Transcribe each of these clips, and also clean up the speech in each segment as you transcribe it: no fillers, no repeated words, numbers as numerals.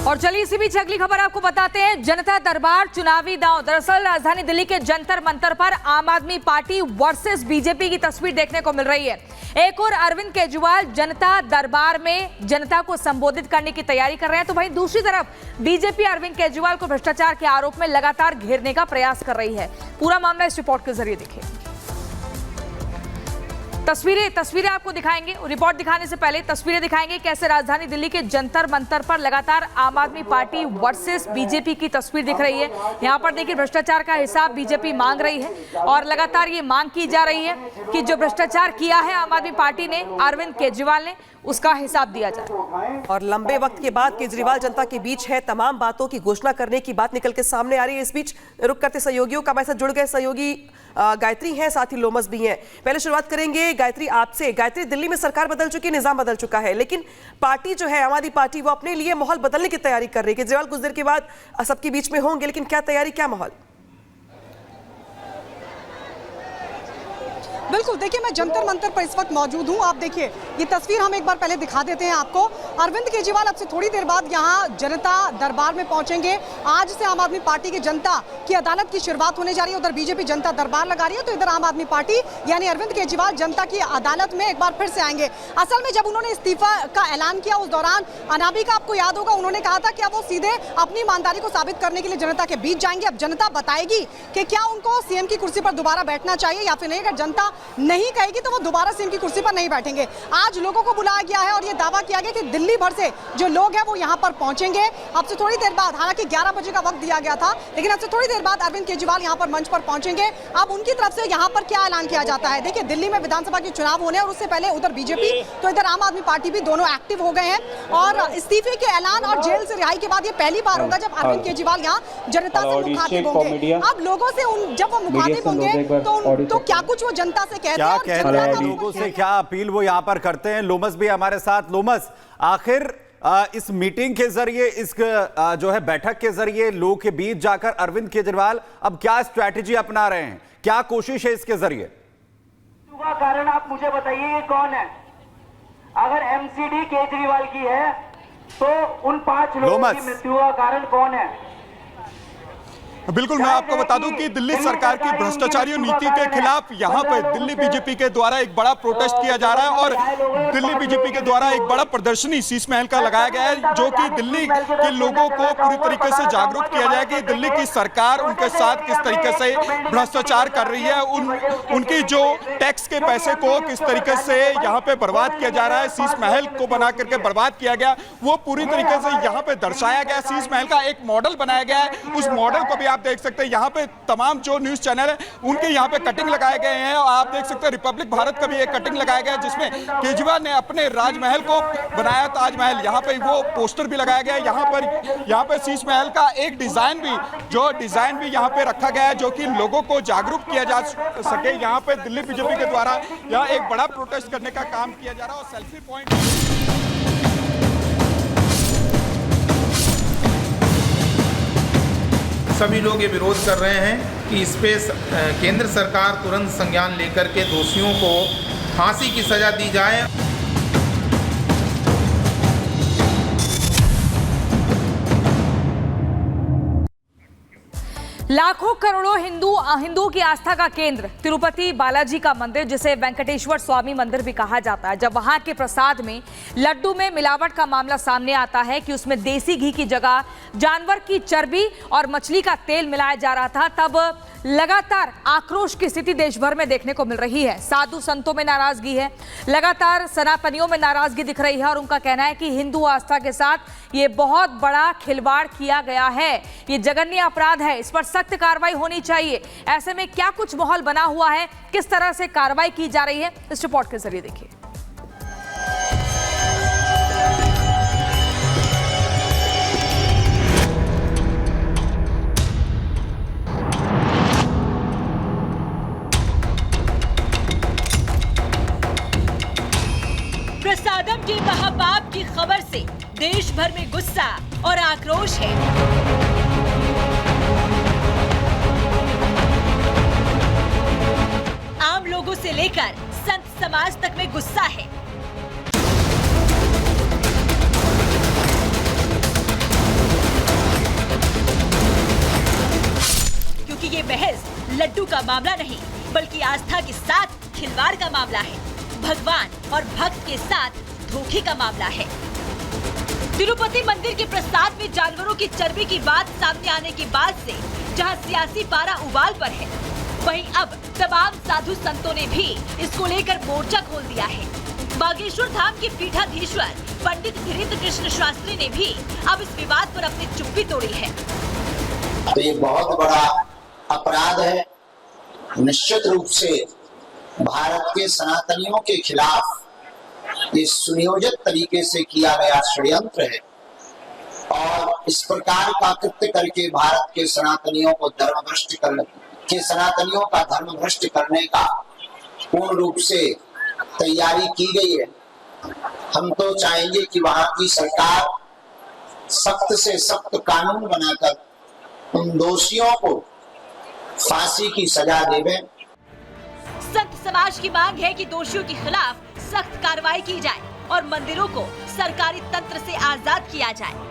और चलिए इसी बीच अगली खबर आपको बताते हैं। जनता दरबार चुनावी दांव। दरअसल राजधानी दिल्ली के जंतर मंतर पर आम आदमी पार्टी वर्सेस बीजेपी की तस्वीर देखने को मिल रही है। एक और अरविंद केजरीवाल जनता दरबार में जनता को संबोधित करने की तैयारी कर रहे हैं, तो वहीं दूसरी तरफ बीजेपी अरविंद केजरीवाल को भ्रष्टाचार के आरोप में लगातार घेरने का प्रयास कर रही है। पूरा मामला इस रिपोर्ट के जरिए देखिए। तस्वीरें आपको दिखाएंगे। रिपोर्ट दिखाने से पहले तस्वीरें दिखाएंगे कैसे राजधानी दिल्ली के जंतर मंतर पर लगातार आम आदमी पार्टी वर्सेस बीजेपी की तस्वीर दिख रही है। यहां पर देखिए भ्रष्टाचार का हिसाब बीजेपी मांग रही है और लगातार ये मांग की जा रही है कि जो भ्रष्टाचार किया है आम आदमी पार्टी ने, अरविंद केजरीवाल ने, उसका हिसाब दिया जाए। और लंबे वक्त के बाद केजरीवाल जनता के बीच है, तमाम बातों की घोषणा करने की बात निकल के सामने आ रही है। इस बीच रुक करते सहयोगियों का हमारे साथ जुड़ गए सहयोगी गायत्री हैं, साथ ही लोमस भी हैं। पहले शुरुआत करेंगे गायत्री आपसे। गायत्री, दिल्ली में सरकार बदल चुकी है, निजाम बदल चुका है, लेकिन पार्टी जो है आम आदमी पार्टी वो अपने लिए माहौल बदलने की तैयारी कर रही है। केजरीवाल कुछ देर के बाद सबके बीच में होंगे, लेकिन क्या तैयारी, क्या माहौल? बिल्कुल, देखिए मैं जंतर मंतर पर इस वक्त मौजूद हूँ। आप देखिए ये तस्वीर हम एक बार पहले दिखा देते हैं आपको। अरविंद केजरीवाल अब से थोड़ी देर बाद यहाँ जनता दरबार में पहुंचेंगे। आज से आम आदमी पार्टी की जनता की अदालत की शुरुआत होने जा रही है। उधर बीजेपी जनता दरबार लगा रही है, तो इधर आम आदमी पार्टी यानी अरविंद केजरीवाल जनता की अदालत में एक बार फिर से आएंगे। असल में जब उन्होंने इस्तीफा का ऐलान किया उस दौरान अनाबी का आपको याद होगा, उन्होंने कहा था कि अब वो सीधे अपनी ईमानदारी को साबित करने के लिए जनता के बीच जाएंगे। अब जनता बताएगी कि क्या उनको सीएम की कुर्सी पर दोबारा बैठना चाहिए या फिर नहीं। अगर जनता नहीं कहेगी तो वो दोबारा सीएम की कुर्सी पर नहीं बैठेंगे। आज लोगों को बुलाया गया है और ये दावा किया गया कि दिल्ली भर से जो लोग हैं वो यहाँ पर पहुंचेंगे। अब से थोड़ी देर बाद, हालांकि 11 बजे का वक्त दिया गया था, लेकिन अब से थोड़ी देर बाद अरविंद केजरीवाल यहाँ पर मंच पर पहुंचेंगे। अब उनकी तरफ से यहाँ पर क्या ऐलान किया जाता है। देखिए दिल्ली में विधानसभा के चुनाव होने और उससे पहले उधर बीजेपी तो इधर आम आदमी पार्टी भी दोनों एक्टिव हो गए हैं और इस्तीफे के ऐलान और जेल से रिहाई के बाद ये पहली बार होगा जब अरविंद केजरीवाल यहाँ जनता से मुखातिब होंगे। अब लोगों से जब वो मुखातिब होंगे तो क्या कुछ वो जनता से कहते हैं, लोगों से क्या अपील वो यहाँ पर करते हैं। लोमस भी हमारे साथ। लोमस, आखिर इस मीटिंग के जरिए, इस जो है बैठक के जरिए लोगों के बीच जाकर अरविंद केजरीवाल अब क्या स्ट्रैटेजी अपना रहे हैं, क्या कोशिश है इसके जरिए? का कारण आप मुझे बताइए, ये कौन है? अगर एमसीडी केजरीवाल की है तो उन 5 लोगों की मृत्यु का कारण कौन है? बिल्कुल, मैं आपको बता दूं कि दिल्ली सरकार की भ्रष्टाचारी नीति के खिलाफ यहाँ पर दिल्ली बीजेपी के द्वारा एक बड़ा प्रोटेस्ट किया जा रहा है और दिल्ली बीजेपी के द्वारा एक बड़ा प्रदर्शनी शीश महल का लगाया गया है, जो कि दिल्ली के लोगों को पूरी तरीके से जागरूक किया जाए कि दिल्ली की सरकार उनके साथ किस तरीके से भ्रष्टाचार कर रही है, उनकी जो टैक्स के पैसे को किस तरीके से यहाँ पे बर्बाद किया जा रहा है। शीश महल को बना करके बर्बाद किया गया, वो पूरी तरीके से यहाँ पे दर्शाया गया। शीश महल का एक मॉडल बनाया गया है, उस मॉडल को भी आप देख सकते हैं। यहाँ पे तमाम जो न्यूज चैनल है उनके यहाँ पे कटिंग लगाए गए हैं और आप देख सकते हैं रिपब्लिक भारत का भी एक कटिंग लगाया गया है जिसमें केजरीवाल ने अपने राजमहल को बनाया, ताजमहल। यहाँ पे वो पोस्टर भी लगाया गया है। यहाँ पे शीश महल का एक डिजाइन भी यहाँ पे रखा गया है, जो कि लोगों को जागरूक किया जा सके। यहाँ पे दिल्ली बीजेपी के द्वारा यहाँ एक बड़ा प्रोटेस्ट करने का काम किया जा रहा है और सेल्फी पॉइंट सभी लोग ये विरोध कर रहे हैं कि इस पे केंद्र सरकार तुरंत संज्ञान लेकर के दोषियों को फांसी की सजा दी जाए। लाखों करोड़ों हिंदुओं की आस्था का केंद्र तिरुपति बालाजी का मंदिर, जिसे वेंकटेश्वर स्वामी मंदिर भी कहा जाता है, जब वहां के प्रसाद में लड्डू में मिलावट का मामला सामने आता है कि उसमें देसी घी की जगह जानवर की चर्बी और मछली का तेल मिलाया जा रहा था, तब लगातार आक्रोश की स्थिति देश भर में देखने को मिल रही है। साधु संतों में नाराजगी है, लगातार सनातनियों में नाराजगी दिख रही है और उनका कहना है कि हिंदू आस्था के साथ ये बहुत बड़ा खिलवाड़ किया गया है, ये जघन्य अपराध है, इस पर सख्त कार्रवाई होनी चाहिए। ऐसे में क्या कुछ माहौल बना हुआ है, किस तरह से कार्रवाई की जा रही है, इस रिपोर्ट के जरिए देखिए। प्रसादम के महापाप की खबर से देश भर में गुस्सा और आक्रोश है। आम लोगों से लेकर संत समाज तक में गुस्सा है। का मामला नहीं, बल्कि आस्था के साथ खिलवाड़ का मामला है। भगवान और भक्त के साथ धोखे का मामला है। तिरुपति मंदिर के प्रसाद में जानवरों की चर्बी की बात सामने आने के बाद से जहां सियासी पारा उबाल पर है, वहीं अब तमाम साधु संतों ने भी इसको लेकर मोर्चा खोल दिया है। बागेश्वर धाम के पीठाधीश्वर पंडित धीरेन्द्र कृष्ण शास्त्री ने भी अब इस विवाद पर अपनी चुप्पी तोड़ी है। तो ये बहुत बड़ा अपराध है। निश्चित रूप से भारत के सनातनियों के खिलाफ ये सुनियोजित तरीके से किया गया षड्यंत्र है और इस प्रकार का कृत्य करके भारत के सनातनियों को सनातनियों का धर्म भ्रष्ट करने का पूर्ण रूप से तैयारी की गई है। हम तो चाहेंगे कि वहां की सरकार सख्त से सख्त कानून बनाकर उन दोषियों को फांसी की सजा देवे। संत समाज की मांग है कि दोषियों के खिलाफ सख्त कार्रवाई की जाए और मंदिरों को सरकारी तंत्र से आजाद किया जाए।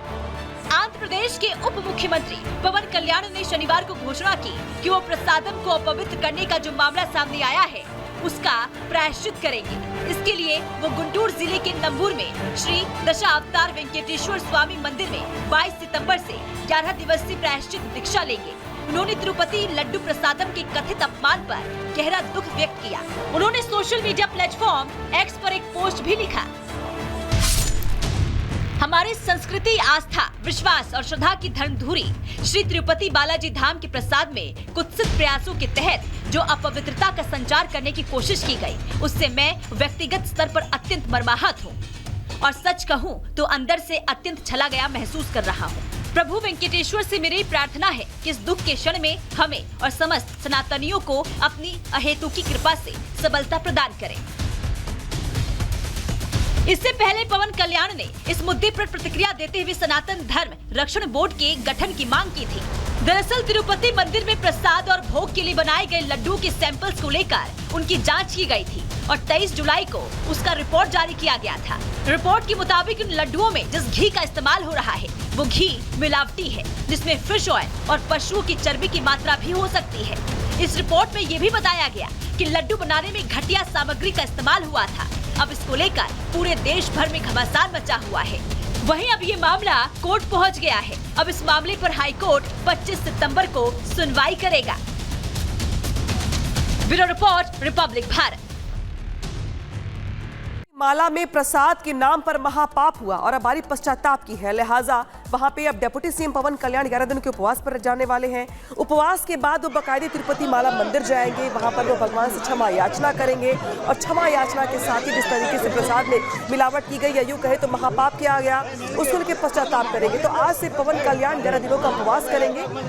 आंध्र प्रदेश के उप मुख्यमंत्री पवन कल्याण ने शनिवार को घोषणा की कि वो प्रसादम को अपवित्र करने का जो मामला सामने आया है उसका प्रायश्चित करेंगे। इसके लिए वो गुंटूर जिले के नंबूर में श्री दशावतार वेंकटेश्वर स्वामी मंदिर में 22 सितंबर से 11 दिवसीय प्रायश्चित दीक्षा लेंगे। उन्होंने तिरुपति लड्डू प्रसादम के कथित अपमान पर गहरा दुख व्यक्त किया। उन्होंने सोशल मीडिया प्लेटफॉर्म एक्स पर एक पोस्ट भी लिखा। हमारे संस्कृति, आस्था, विश्वास और श्रद्धा की धर्मधुरी श्री तिरुपति बालाजी धाम के प्रसाद में कुत्सित प्रयासों के तहत जो अपवित्रता का संचार करने की कोशिश की गई, उससे मैं व्यक्तिगत स्तर पर अत्यंत मर्माहत हूँ और सच कहूँ तो अंदर से अत्यंत छला गया महसूस कर रहा हूँ। प्रभु वेंकटेश्वर से मेरी प्रार्थना है कि इस दुख के क्षण में हमें और समस्त सनातनियों को अपनी अहेतु की कृपा से सबलता प्रदान करें। इससे पहले पवन कल्याण ने इस मुद्दे पर प्रतिक्रिया देते हुए सनातन धर्म रक्षण बोर्ड के गठन की मांग की थी। दरअसल तिरुपति मंदिर में प्रसाद और भोग के लिए बनाए गए लड्डू के सैंपल्स को लेकर उनकी जांच की गई थी और 23 जुलाई को उसका रिपोर्ट जारी किया गया था। रिपोर्ट के मुताबिक इन लड्डुओं में जिस घी का इस्तेमाल हो रहा है वो घी मिलावटी है, जिसमें फिश ऑयल और पशुओं की चर्बी की मात्रा भी हो सकती है। इस रिपोर्ट में ये भी बताया गया कि लड्डू बनाने में घटिया सामग्री का इस्तेमाल हुआ था। अब इसको लेकर पूरे देश भर में घमासान मचा हुआ है। वहीं अब ये मामला कोर्ट पहुंच गया है। अब इस मामले पर हाई कोर्ट 25 सितंबर को सुनवाई करेगा। Bureau report, Republic Bharat. माला में प्रसाद के नाम पर महापाप हुआ और अब बारी पश्चाताप की है। लिहाजा वहां पे अब डिप्टी सीएम पवन कल्याण 11 दिन के उपवास पर जाने वाले हैं। उपवास के बाद वो बाकायदे तिरुपति माला मंदिर जाएंगे। वहां पर वो भगवान से क्षमा याचना करेंगे और क्षमा याचना के साथ ही जिस तरीके से प्रसाद में मिलावट की गई या यूं कहे तो महापाप किया गया, उसको लेकर पश्चाताप करेंगे। तो आज से पवन कल्याण 11 दिनों का उपवास करेंगे।